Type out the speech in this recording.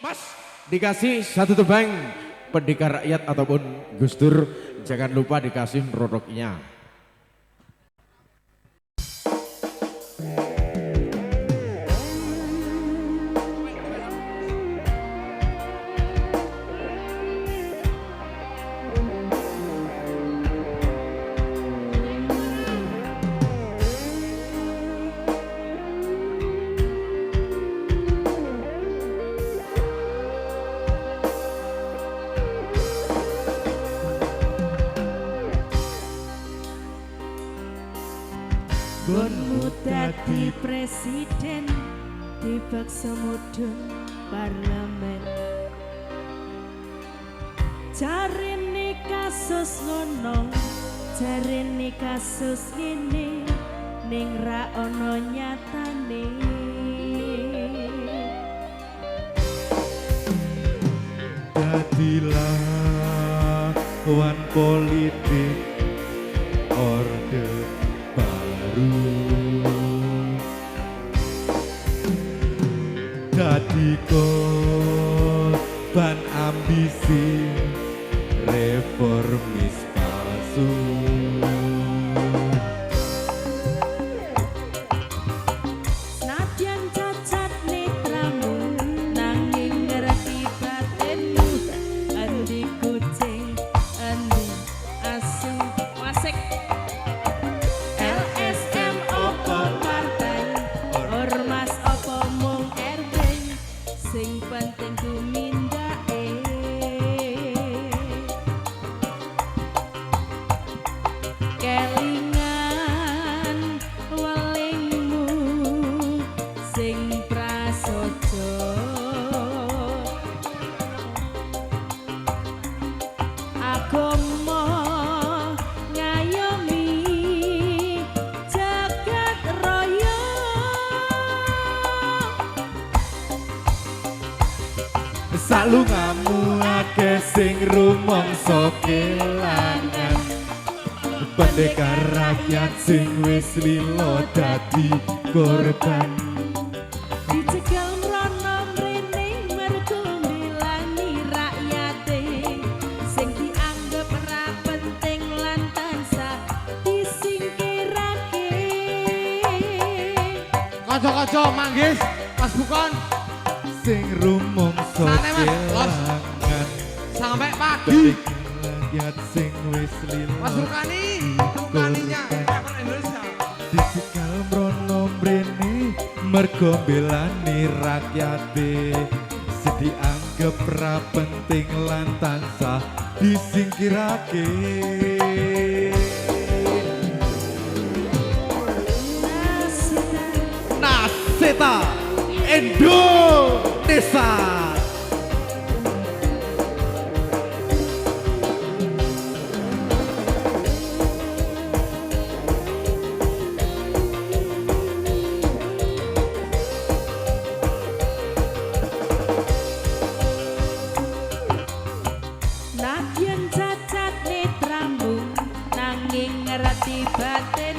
Mas dikasih satu tebang Pendekar Rakyat ataupun Gus Dur, jangan lupa dikasih rodoknya. Gonmu dadi presiden dipaksa mudhun parlemen. Jarene kasus ngono, jarene kasus ngene, ning ra ono nyatane. Dadilah wan politik orde baru, dadi korban ambisi reformis palsu. Nadyan cacat netramu, nanging ngerti batinmu. Endi kucing, endi asu, wasik. LSM opo partai, ormas opo mung RT, sing penting tumindake. Kelingan welingmu sing prasaja, agama ngayomi jagat raya. Salungamu akeh sing rumangsa kelangan, Pendekar Rakyat sing wis lilo dadi korban. Dicekel mrono mrene mergo mbelani rakyate, sing dianggep ora penting lan tansah disingkirake. Kaca-kaca manggis, Mas Bukon Sing rumangsa Santai, Mas. Los. kelangan, sampai pagi. Pendekar Rakyat sing wis lilo Mas Bukani, Bukaninya Rapper Indonesia. dicekel mrono mrene mergo mbelani rakyate, sing dianggep ra penting lan tansah disingkirake. Naseta Indonesia. Nadyan cacat netramu, nanging ngerti batin.